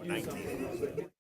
19.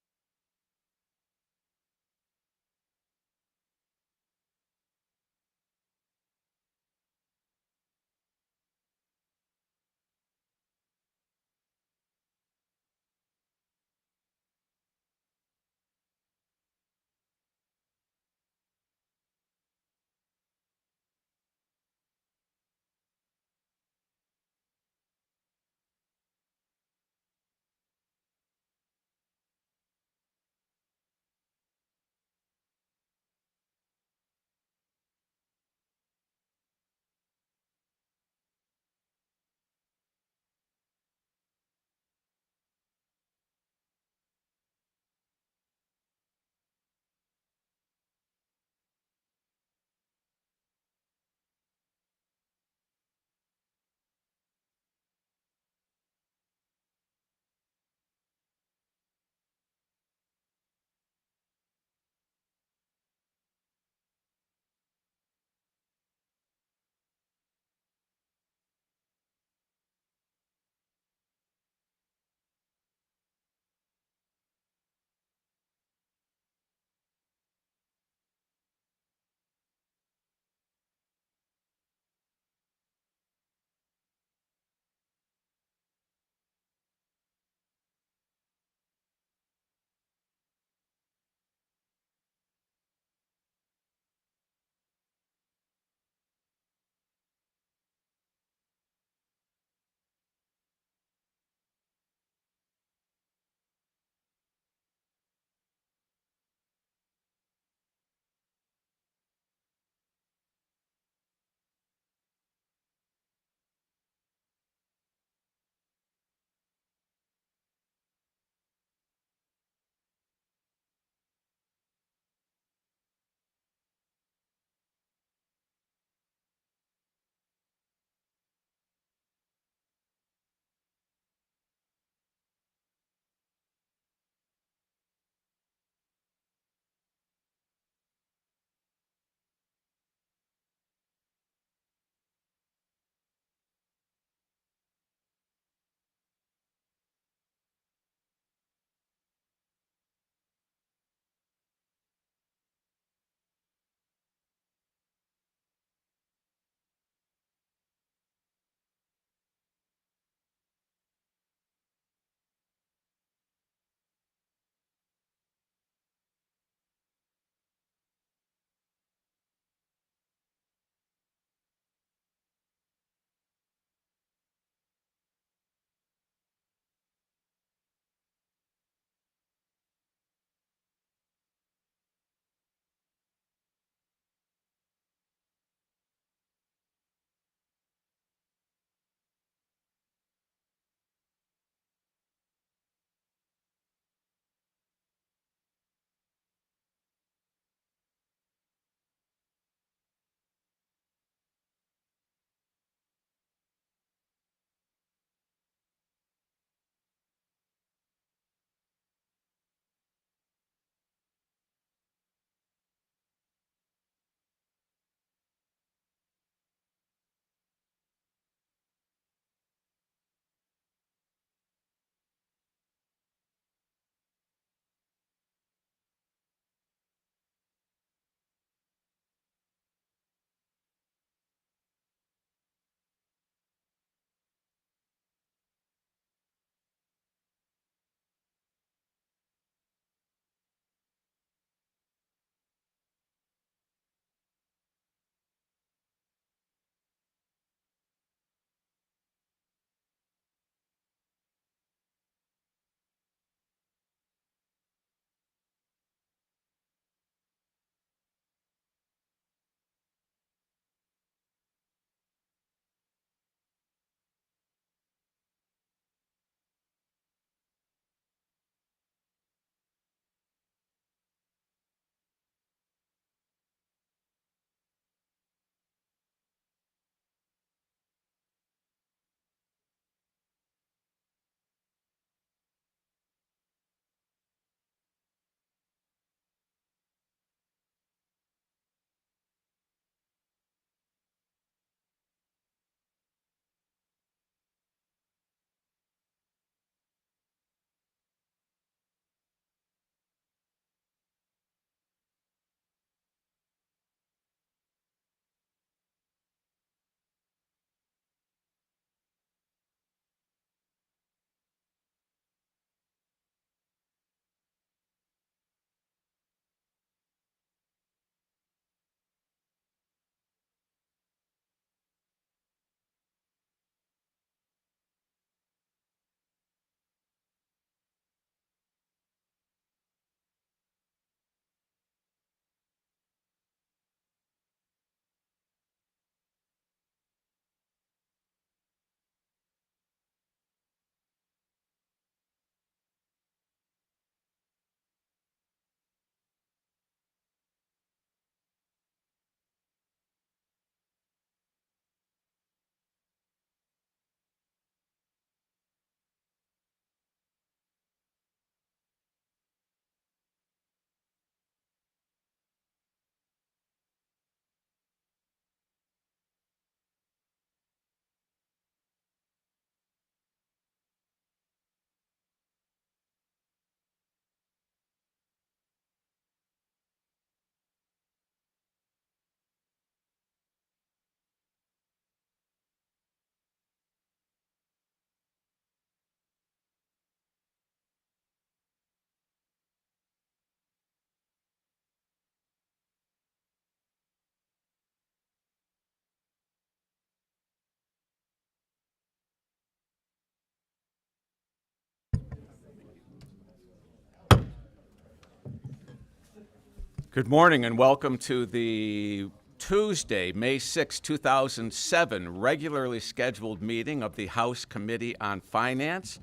Good morning and welcome to the Tuesday, May 6, 2007, regularly scheduled meeting of the House Committee on Finance.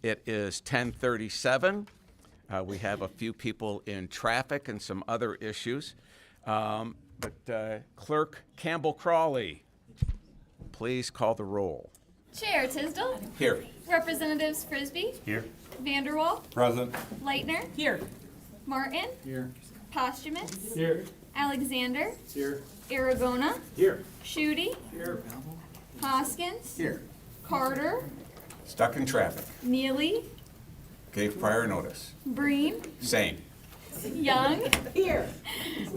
It is 10:37. We have a few people in traffic and some other issues. Clerk Campbell Crawley, please call the roll. Chair Tisdall. Here. Representatives Frisbee. Here. Vanderwall. Present. Leitner. Here. Martin. Here. Posthumous. Here. Alexander. Here. Aragona. Here. Schutte. Here. Hoskins. Here. Carter. Stuck in traffic. Neely. Gave prior notice. Breen. Same. Young. Here.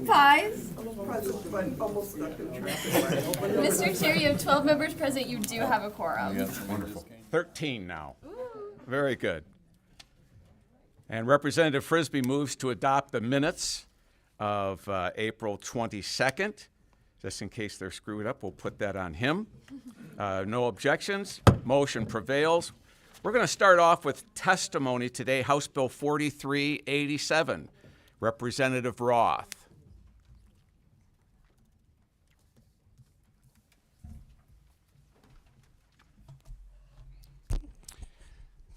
Pies. Almost stuck in traffic. Mr. Chair, you have 12 members present. You do have a quorum. Yes, wonderful. 13 now. Very good. And Representative Frisbee moves to adopt the minutes of April 22nd. Just in case they're screwed up, we'll put that on him. No objections. Motion prevails. We're going to start off with testimony today, House Bill 4387. Representative Roth.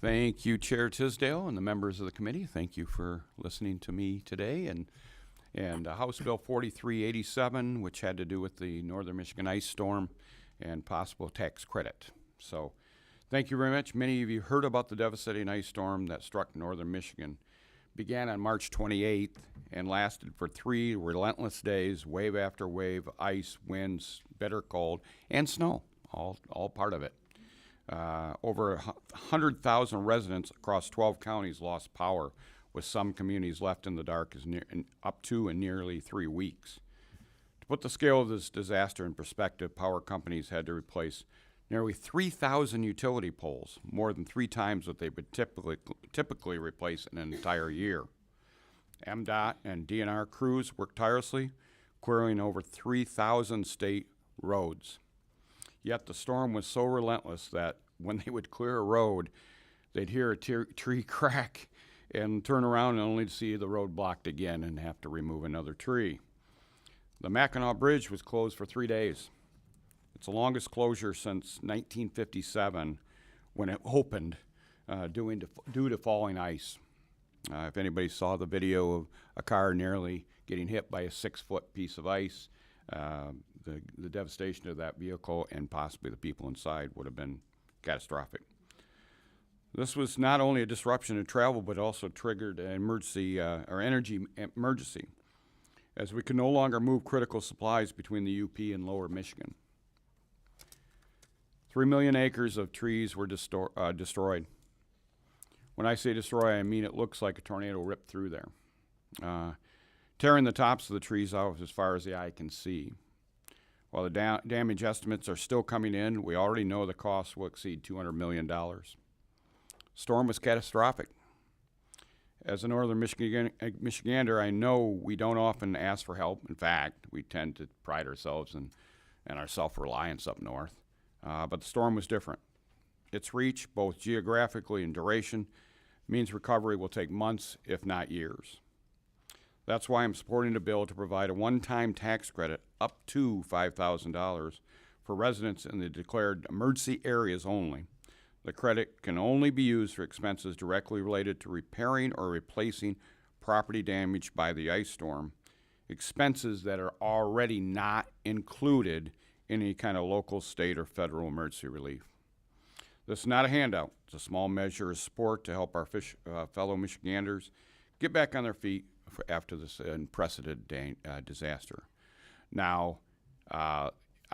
Thank you, Chair Tisdale and the members of the committee. Thank you for listening to me today. And House Bill 4387, which had to do with the Northern Michigan ice storm and possible tax credit. So thank you very much. Many of you heard about the devastating ice storm that struck Northern Michigan. Began on March 28th and lasted for 3 relentless days, wave after wave, ice, winds, bitter cold, and snow, all part of it. Over 100,000 residents across 12 counties lost power, with some communities left in the dark up to and nearly 3 weeks. To put the scale of this disaster in perspective, power companies had to replace nearly 3,000 utility poles, more than 3 times what they would typically replace in an entire year. MDOT and DNR crews worked tirelessly, clearing over 3,000 state roads. Yet the storm was so relentless that when they would clear a road, they'd hear a tree crack and turn around and only to see the road blocked again and have to remove another tree. The Mackinac Bridge was closed for 3 days. It's the longest closure since 1957 when it opened due to falling ice. If anybody saw the video of a car nearly getting hit by a 6-foot piece of ice, the devastation of that vehicle and possibly the people inside would have been catastrophic. This was not only a disruption in travel, but also triggered an emergency or energy emergency, as we could no longer move critical supplies between the UP and Lower Michigan. 3 million acres of trees were destroyed. When I say destroy, I mean it looks like a tornado ripped through there, tearing the tops of the trees out as far as the eye can see. While the damage estimates are still coming in, we already know the cost will exceed $200 million. Storm was catastrophic. As a Northern Michigander, I know we don't often ask for help. In fact, we tend to pride ourselves in our self-reliance up north. But the storm was different. Its reach, both geographically and duration, means recovery will take months, if not years. That's why I'm supporting a bill to provide a one-time tax credit up to $5,000 for residents in the declared emergency areas only. The credit can only be used for expenses directly related to repairing or replacing property damaged by the ice storm, expenses that are already not included in any kind of local, state, or federal emergency relief. This is not a handout. It's a small measure of support to help our fellow Michiganders get back on their feet after this unprecedented disaster. Now, I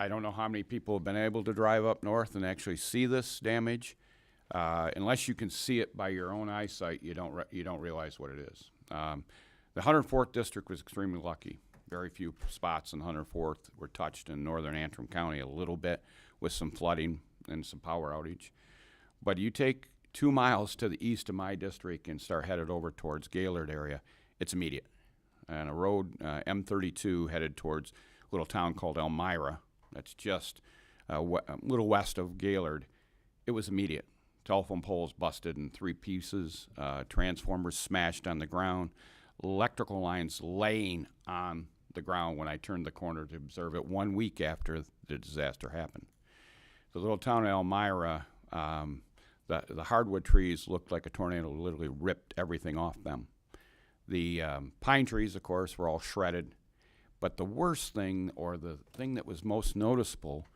don't know how many people have been able to drive up north and actually see this damage. Unless you can see it by your own eyesight, you don't realize what it is. The 104th District was extremely lucky. Very few spots in the 104th were touched in northern Antrim County a little bit with some flooding and some power outage. But you take 2 miles to the east of my district and start headed over towards Gaylord area, it's immediate. And a road, M32, headed towards a little town called Elmira, that's just a little west of Gaylord. It was immediate. Telephone poles busted in 3 pieces, transformers smashed on the ground, electrical lines laying on the ground when I turned the corner to observe it 1 week after the disaster happened. The little town of Elmira, the hardwood trees looked like a tornado literally ripped everything off them. The pine trees, of course, were all shredded. But the worst thing, or the thing that was most noticeable,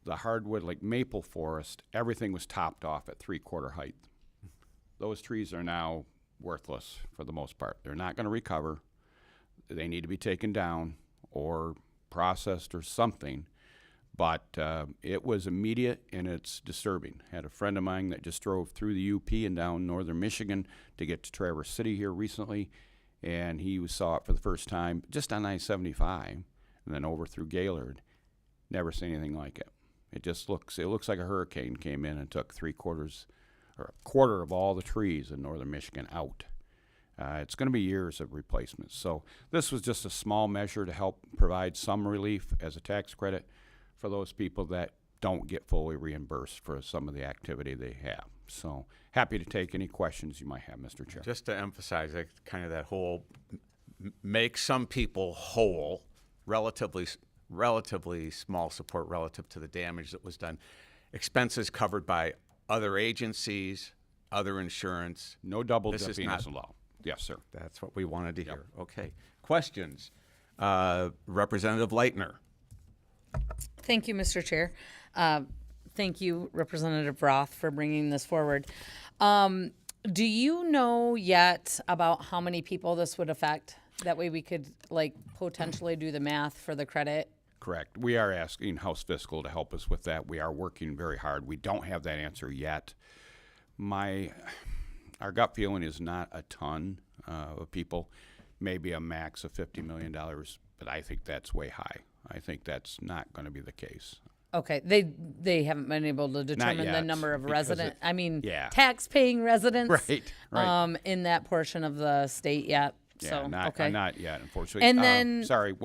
the hardwood, like maple forest, everything was topped off at 3/4 height. Those trees are now worthless for the most part. They're not going to recover. They need to be taken down or processed or something. But it was immediate, and it's disturbing. Had a friend of mine that just drove through the UP and down northern Michigan to get to Traverse City here recently, and he saw it for the first time just on I-75 and then over through Gaylord. Never seen anything like it. It looks like a hurricane came in and took 3/4 or a quarter of all the trees in northern Michigan out. It's going to be years of replacements. So this was just a small measure to help provide some relief as a tax credit for those people that don't get fully reimbursed for some of the activity they have. So happy to take any questions you might have, Mr. Chair. Just to emphasize kind of that whole make some people whole, relatively small support relative to the damage that was done. Expenses covered by other agencies, other insurance. No double This is dipping not- is allowed. Yes, sir. That's what we wanted to hear. Okay. Questions? Representative Leitner. Thank you, Mr. Chair. Thank you, Representative Roth, for bringing this forward. Do you know yet about how many people this would affect? That way we could potentially do the math for the credit. Correct. We are asking House Fiscal to help us with that. We are working very hard. We don't have that answer yet. Our gut feeling is not a ton of people, maybe a max of $50 million, but I think that's way high. I think that's not going to be the case. Okay, they haven't been able to determine the yet, number of because tax-paying residents Right. in that portion of the state yet. Yeah, So, not okay. not yet, unfortunately. And then- sorry,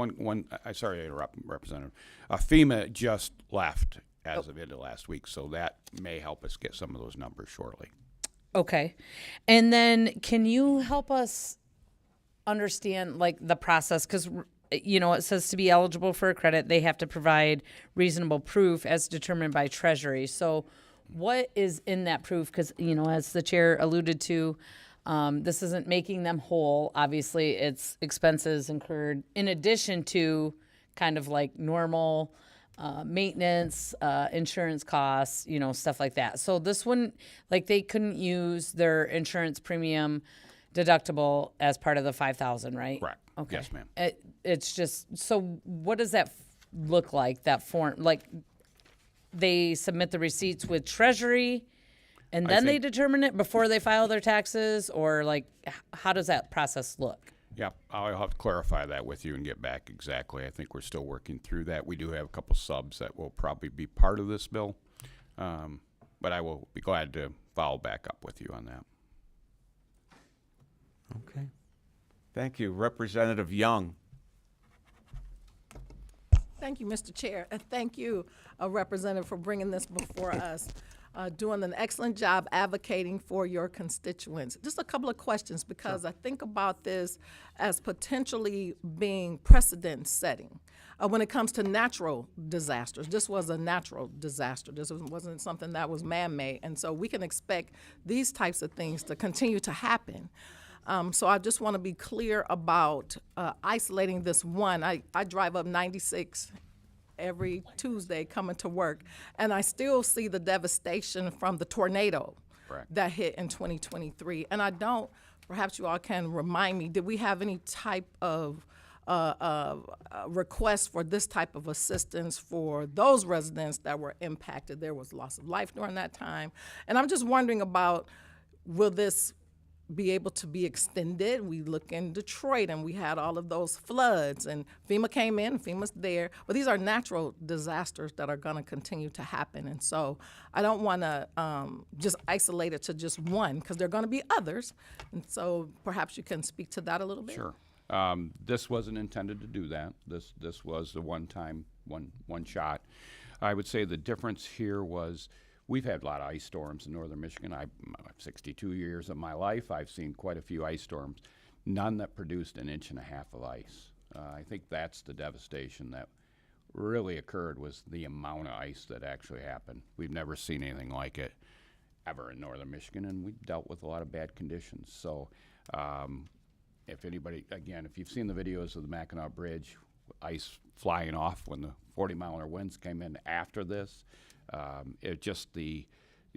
sorry to interrupt, Representative. FEMA just left as of end of last week, so that may help us get some of those numbers shortly. Okay. And then can you help us understand the process? Because, it says to be eligible for a credit, they have to provide reasonable proof as determined by Treasury. So what is in that proof? Because, as the chair alluded to, this isn't making them whole. Obviously, it's expenses incurred in addition to kind of normal maintenance, insurance costs, stuff like that. So this one, they couldn't use their insurance premium deductible as part of the 5,000, right? Correct. Okay. Yes, ma'am. It's just, so what does that look like, that form? They submit the receipts with Treasury and then they think- determine it before they file their taxes, or how does that process look? Yeah, I'll have to clarify that with you and get back exactly. I think we're still working through that. We do have a couple subs that will probably be part of this bill, but I will be glad to follow back up with you on that. Okay. Thank you. Representative Young. Thank you, Mr. Chair, and thank you, Representative, for bringing this before us. Doing an excellent job advocating for your constituents. Just a couple of questions, because I think about this as potentially being precedent setting when it comes to natural disasters. This was a natural disaster. This wasn't something that was man-made, and so we can expect these types of things to continue to happen. So I just want to be clear about isolating this one. I drive up 96 every Tuesday coming to work, and I still see the devastation from the tornado Correct. that hit in 2023. And I don't, perhaps you all can remind me, did we have any type of request for this type of assistance for those residents that were impacted? There was loss of life during that time. And I'm just wondering about, will this be able to be extended? We look in Detroit and we had all of those floods, and FEMA came in, FEMA's there, but these are natural disasters that are going to continue to happen. And so I don't want to just isolate it to just one, because there are going to be others. And so perhaps you can speak to that a little bit. Sure. This wasn't intended to do that. This was the one-time, one shot. I would say the difference here was we've had a lot of ice storms in northern Michigan. 62 years of my life, I've seen quite a few ice storms. none that produced an inch and a half of ice. I think that's the devastation that really occurred, was the amount of ice that actually happened. We've never seen anything like it ever in northern Michigan, and we've dealt with a lot of bad conditions. So if anybody, again, if you've seen the videos of the Mackinac Bridge, ice flying off when the 40-mile-an-hour winds came in after this, it just the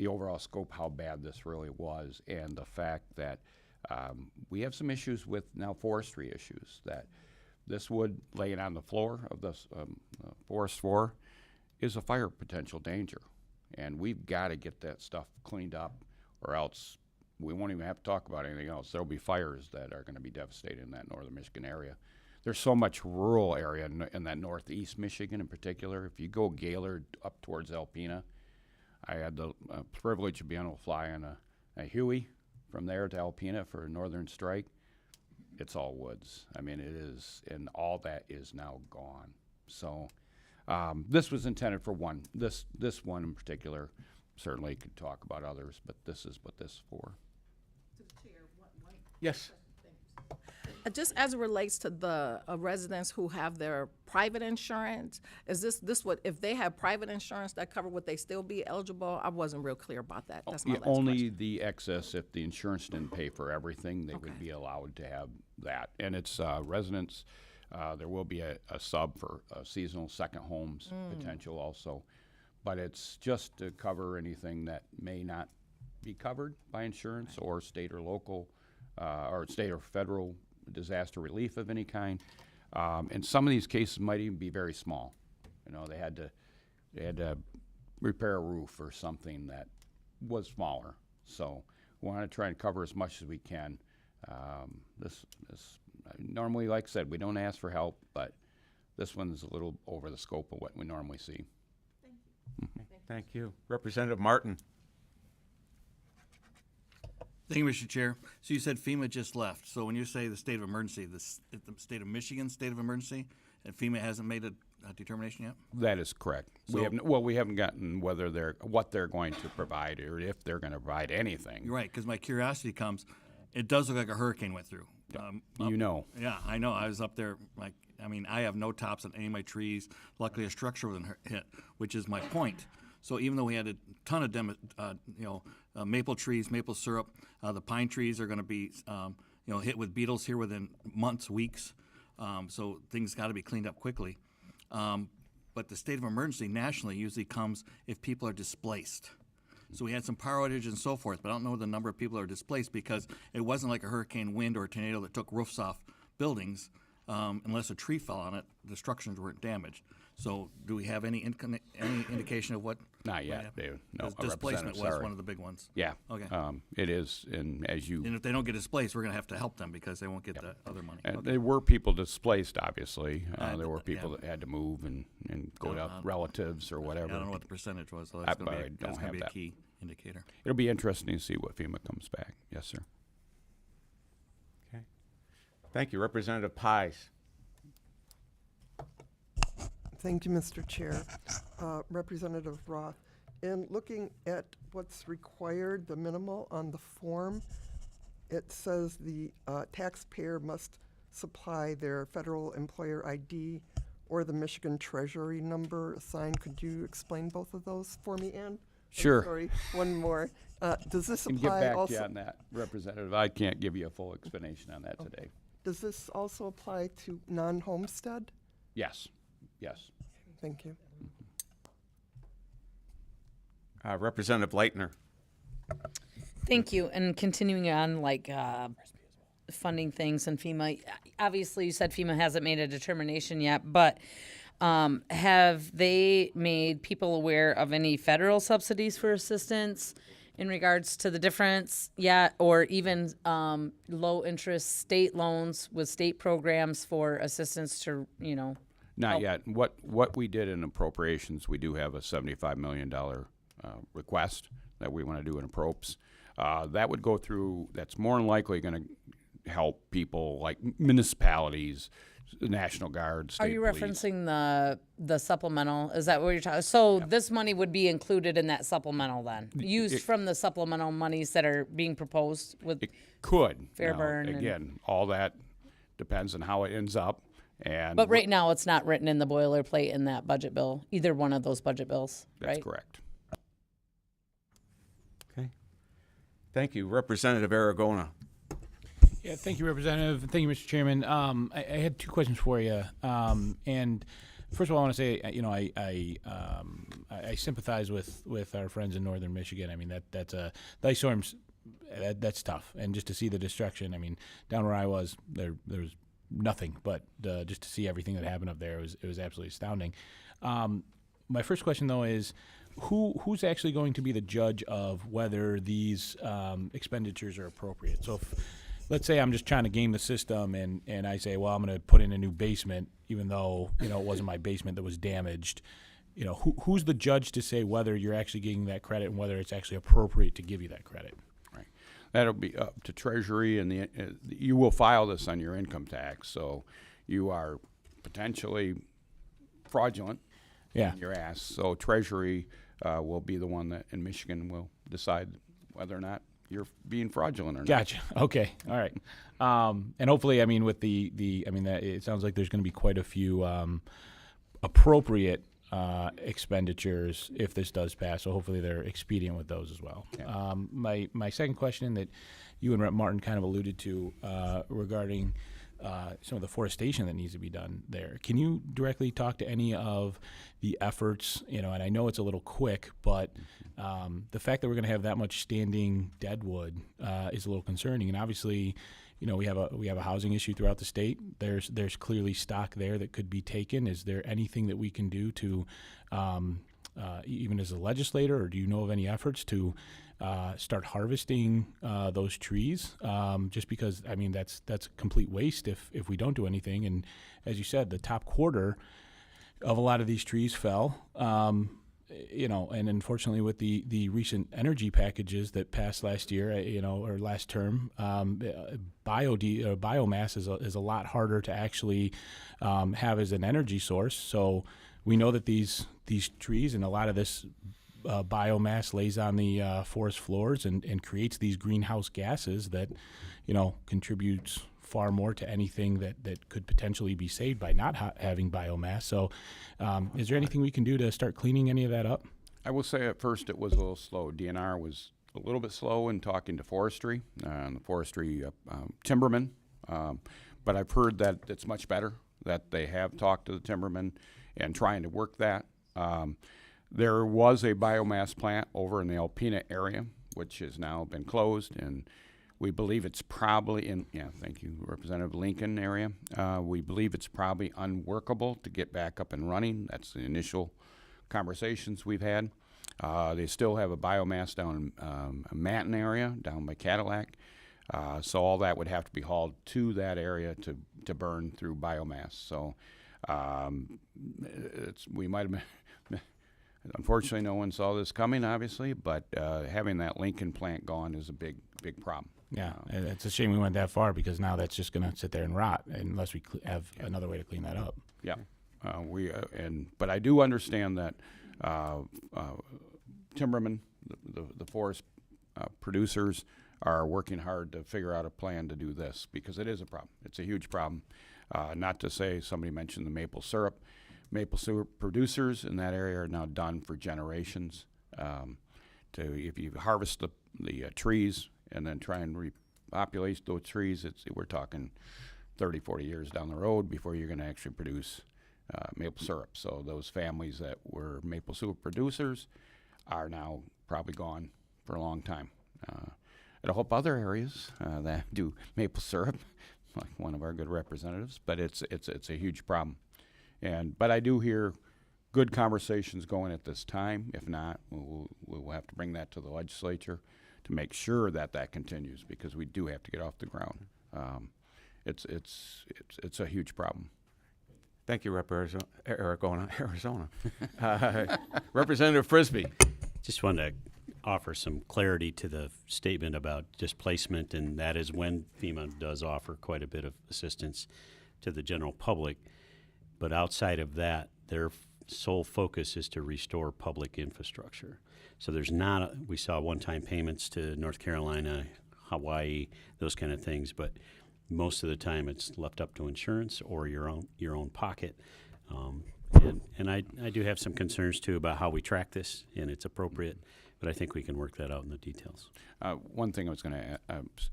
overall scope, how bad this really was, and the fact that we have some issues with now forestry issues, that this wood laying on the floor of the forest floor is a fire potential danger. And we've got to get that stuff cleaned up, or else we won't even have to talk about anything else. There'll be fires that are going to be devastating in that northern Michigan area. There's so much rural area in that northeast Michigan in particular. If you go Gaylord up towards Alpena, I had the privilege of being able to fly on a Huey from there to Alpena for a northern strike. It's all woods. I mean, it is, and all that is now gone. So this was intended for one. This one in particular. Certainly could talk about others, but this is what this is for. Yes. Just as it relates to the residents who have their private insurance, is this what, if they have private insurance that cover, would they still be eligible? I wasn't real clear about that. That's my last Only question. the excess, if the insurance didn't pay for everything, they would be allowed to have that. And it's residents, there will be a sub for seasonal second homes potential also. But it's just to cover anything that may not be covered by insurance or state or local, or state or federal disaster relief of any kind. And some of these cases might even be very small. You know, they had to repair a roof or something that was smaller. So we want to try and cover as much as we can. This normally, like I said, we don't ask for help, but this one's a little over the scope of what we normally see. Thank you. Representative Martin. Thank you, Mr. Chair. So you said FEMA just left. So when you say the state of emergency, the state of Michigan state of emergency, and FEMA hasn't made a determination yet? That is correct. So- We haven't gotten what they're going to provide, or if they're going to provide anything. You're right, because my curiosity comes, it does look like a hurricane went through. You know. Yeah, I know. I was up there. I have no tops on any of my trees. Luckily, a structure wasn't hit, which is my point. So even though we had a ton of maple trees, maple syrup, the pine trees are going to be hit with beetles here within months, weeks. So things got to be cleaned up quickly. But the state of emergency nationally usually comes if people are displaced. So we had some power outages and so forth, but I don't know the number of people that are displaced, because it wasn't like a hurricane wind or a tornado that took roofs off buildings. Unless a tree fell on it, the structures weren't damaged. So do we have any indication of what? Not yet, David. No, Because displacement was sorry. one of the big ones. Yeah. Okay. It is, and as you. And if they don't get displaced, we're going to have to help them because they won't get the other money. And Okay. there were people displaced, obviously. There were yeah. people that had to move and go to relatives or I whatever. don't know what the percentage was, so that's I going don't to have be a that. key indicator. It'll be interesting to see what FEMA comes back. Yes, sir. Okay. Thank you. Representative Pies. Thank you, Mr. Chair. Representative Roth, in looking at what's required, the minimal on the form, it says the taxpayer must supply their federal employer ID or the Michigan Treasury number assigned. Could you explain both of those for me, Ann? Sure. Sorry, one more. Does this Can get apply back to you also? on that, Representative. I can't give you a full explanation on that today. Does this also apply to non-homestead? Yes. Yes. Thank you. Representative Leitner. Thank you. And continuing on, funding things and FEMA, obviously you said FEMA hasn't made a determination yet, but have they made people aware of any federal subsidies for assistance in regards to the difference yet, or even low interest state loans with state programs for assistance to, Not yet. What we did in appropriations, we do have a $75 million request that we want to do in appropes. That would go through, that's more than likely going to help people like municipalities National Guard, state Are you police. referencing the supplemental? Is that what you're talking? So this money would be included in that supplemental then, used from the supplemental monies that are being proposed with. It could. Fairburn and- Again, all that depends on how it ends up. And But right now, it's not written in the boilerplate in that budget bill, either one of those budget bills, right? that's correct. Okay. Thank you. Representative Aragona. Yeah, thank you, Representative. Thank you, Mr. Chairman. I had two questions for you. And first of all, I want to say, I sympathize with our friends in northern Michigan. I mean, that's the ice storms. That's tough, and just to see the destruction. I mean, down where I was, there was nothing, but just to see everything that happened up there, it was absolutely astounding. My first question, though, is who's actually going to be the judge of whether these expenditures are appropriate? So if, let's say I'm just trying to game the system and I say, well, I'm going to put in a new basement, even though, it wasn't my basement that was damaged. Who's the judge to say whether you're actually getting that credit and whether it's actually appropriate to give you that credit? Right. That'll be up to Treasury, and you will file this on your income tax. So you are potentially fraudulent. Yeah. You're asked. So Treasury will be the one that in Michigan will decide whether or not you're being fraudulent or not. Gotcha. Okay. All right. And hopefully, I mean, with it sounds like there's going to be quite a few appropriate expenditures if this does pass. So hopefully they're expedient with those as well. Yeah. My second question that you and Rep. Martin kind of alluded to regarding some of the forestation that needs to be done there. Can you directly talk to any of the efforts, and I know it's a little quick, but the fact that we're going to have that much standing dead wood is a little concerning. And obviously, we have a housing issue throughout the state. There's clearly stock there that could be taken. Is there anything that we can do to, even as a legislator, or do you know of any efforts to start harvesting those trees? Just because, that's a complete waste if we don't do anything. And as you said, the top quarter of a lot of these trees fell. And unfortunately, with the recent energy packages that passed last year, or last term, biomass is a lot harder to actually have as an energy source. So we know that these trees and a lot of this biomass lays on the forest floors and creates these greenhouse gases that, contributes far more to anything that could potentially be saved by not having biomass. So is there anything we can do to start cleaning any of that up? I will say at first it was a little slow. DNR was a little bit slow in talking to forestry, and the forestry timbermen. But I've heard that it's much better, that they have talked to the timbermen and trying to work that. There was a biomass plant over in the Alpena area, which has now been closed, and we believe it's probably thank you, Representative Lincoln area. We believe it's probably unworkable to get back up and running. That's the initial conversations we've had. They still have a biomass down in Manton area, down by Cadillac. So all that would have to be hauled to that area to burn through biomass. So we might have been. Unfortunately, no one saw this coming, obviously, but having that Lincoln plant gone is a big problem. Yeah, it's a shame we went that far because now that's just going to sit there and rot unless we have another way to clean that up. Yeah, but I do understand that timbermen, the forest producers, are working hard to figure out a plan to do this because it is a problem. It's a huge problem. Not to say, somebody mentioned the maple syrup. Maple syrup producers in that area are now done for generations. If you harvest the trees and then try and repopulate those trees, we're talking 30, 40 years down the road before you're going to actually produce maple syrup. So those families that were maple syrup producers are now probably gone for a long time. And I hope other areas that do maple syrup, like one of our good representatives, but it's a huge problem. But I do hear good conversations going at this time. If not, we'll have to bring that to the legislature to make sure that continues because we do have to get off the ground. It's a huge problem. Thank you, Rep. Arizona. Representative Frisbee. Just wanted to offer some clarity to the statement about displacement, and that is when FEMA does offer quite a bit of assistance. to the general public. But outside of that, their sole focus is to restore public infrastructure. So there's not, we saw one-time payments to North Carolina, Hawaii, those kind of things, but most of the time it's left up to insurance or your own pocket. And I do have some concerns too about how we track this, and it's appropriate, but I think we can work that out in the details. One thing I was going to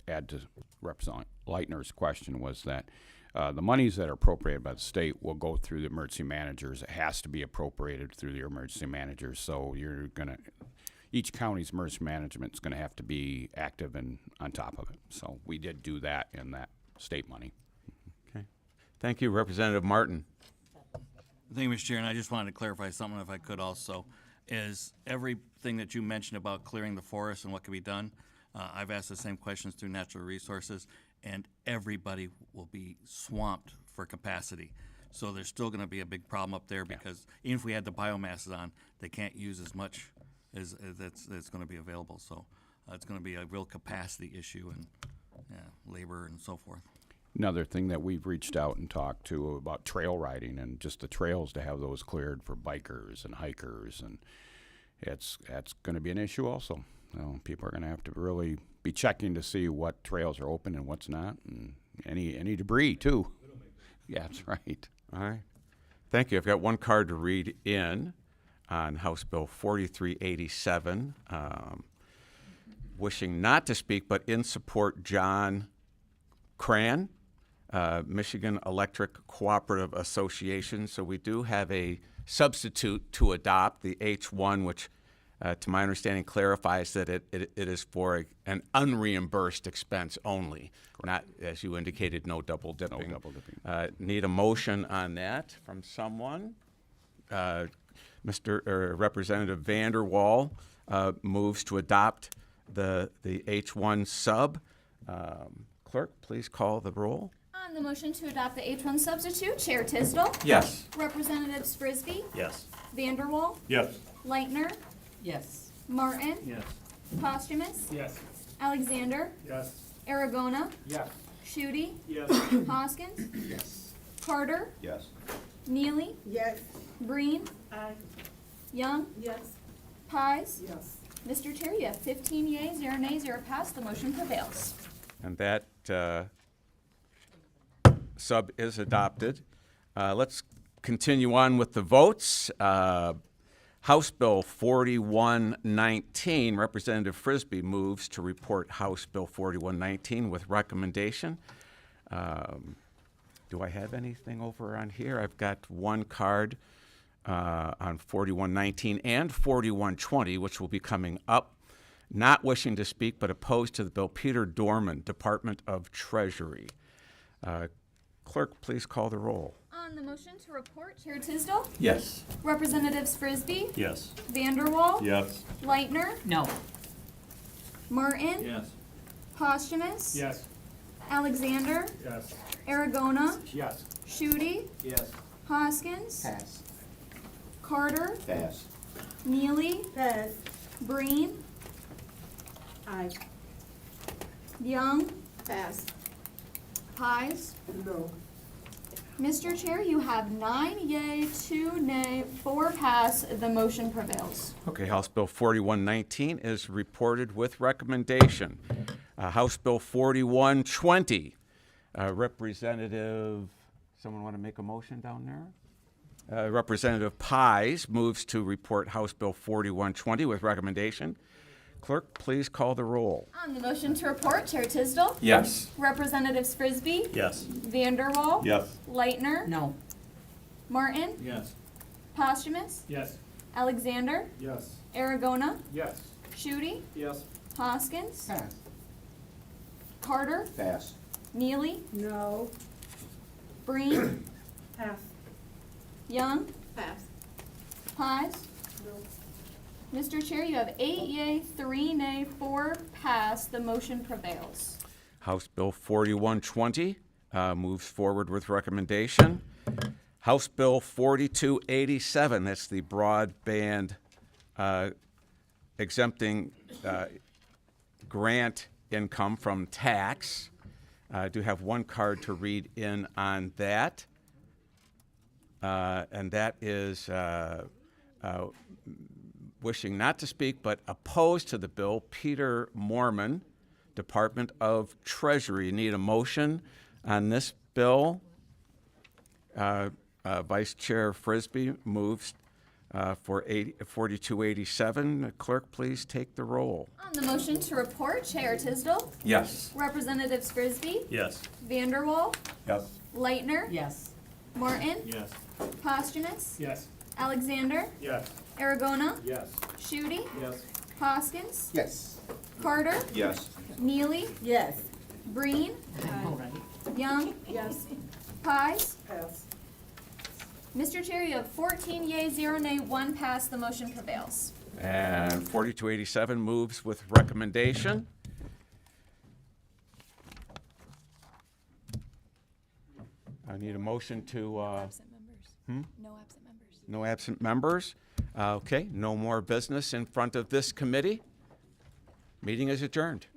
add to Representative Leitner's question was that the monies that are appropriated by the state will go through the emergency managers. It has to be appropriated through the emergency managers. So each county's emergency management is going to have to be active and on top of it. So we did do that in that state money. Okay. Thank you, Representative Martin. Thank you, Mr. Chair, and I just wanted to clarify something if I could also, is everything that you mentioned about clearing the forest and what can be done, I've asked the same questions through natural resources, and everybody will be swamped for capacity. So there's still gonna be a big problem up there because even if we had the biomasses on, they can't use as much as that's gonna be available. So it's gonna be a real capacity issue and labor and so forth. Another thing that we've reached out and talked to about trail riding and just the trails to have those cleared for bikers and hikers, and that's going to be an issue also. People are going to have to really be checking to see what trails are open and what's not, and any debris too. Yeah, that's right. All right. Thank you. I've got one card to read in on House Bill 4387. Wishing not to speak, but in support, John Cran, Michigan Electric Cooperative Association. So we do have a substitute to adopt, the H1, which to my understanding clarifies that it is for an unreimbursed expense only, not, as you indicated, no double dipping. No double dipping. Need a motion on that from someone. Representative Vanderwall moves to adopt the H1 sub. Clerk, please call the roll. On the motion to adopt the H1 substitute, Chair Tisdall. Yes. Representatives Frisbee, Yes. Vanderwall, Yes. Leitner, Yes. Martin, Yes. Posthumous, Yes. Alexander, Yes. Aragona, Yes. Shooty, Yes. Hoskins, Yes. Carter, Yes. Neely, Yes. Breen, Young, Yes. Pies. Yes. Mr. Chair, you have 15 yeas, 0 nays, 0 pass. The motion prevails. And that sub is adopted. Let's continue on with the votes. House Bill 4119, Representative Frisbee moves to report House Bill 4119 with recommendation. Do I have anything over on here? I've got one card on 4119 and 4120, which will be coming up. Not wishing to speak, but opposed to the bill, Peter Dorman, Department of Treasury. Clerk, please call the roll. On the motion to report, Chair Tisdall. Yes. Representatives Frisbee, Yes. Vanderwall, Yes. Leitner, No. Martin, Yes. Posthumous, Yes. Alexander, Yes. Aragona, Yes. Shooty, Yes. Hoskins, Pass. Carter, Pass. Neely, Pass. Breen, Aye. Young, Pass. Pies. No. Mr. Chair, you have 9 yea, 2 nay, 4 pass. The motion prevails. Okay, House Bill 4119 is reported with recommendation. House Bill 4120, Representative, someone want to make a motion down there? Representative Pies moves to report House Bill 4120 with recommendation. Clerk, please call the roll. On the motion to report, Chair Tisdall. Yes. Representatives Frisbee, Yes. Vanderwall, Yes. Leitner, No. Martin, Yes. Posthumous, Yes. Alexander, Yes. Aragona, Yes. Shooty, Yes. Hoskins, Pass. Carter, Pass. Neely, No. Breen, Pass. Young, Pass. Pies. Mr. Chair, you have 8 yea, 3 nay, 4 pass. The motion prevails. House Bill 4120 moves forward with recommendation. House Bill 4287, that's the broadband exempting grant income from tax. I do have one card to read in on that, and that is wishing not to speak but opposed to the bill, Peter Mormon, Department of Treasury. Need a motion on this bill? Vice Chair Frisbee moves for 4287. Clerk, please take the roll. On the motion to report, Chair Tisdale, Yes. Representatives Frisbee, Yes. Vanderwall, Yes. Leitner, Yes. Martin, Yes. Postumus, Yes. Alexander, Yes. Aragona, Yes. Shutey, Yes. Hoskins, Yes. Carter, Yes. Neely, Yes. Breen, Young, Yes. Pies. Pass. Mr. Chair, you have 14 yea, 0 nay, 1 pass. The motion prevails. And 4287 moves with recommendation. I need a motion to, Absent members. No absent members. no absent members. Okay, no more business in front of this committee. Meeting is adjourned.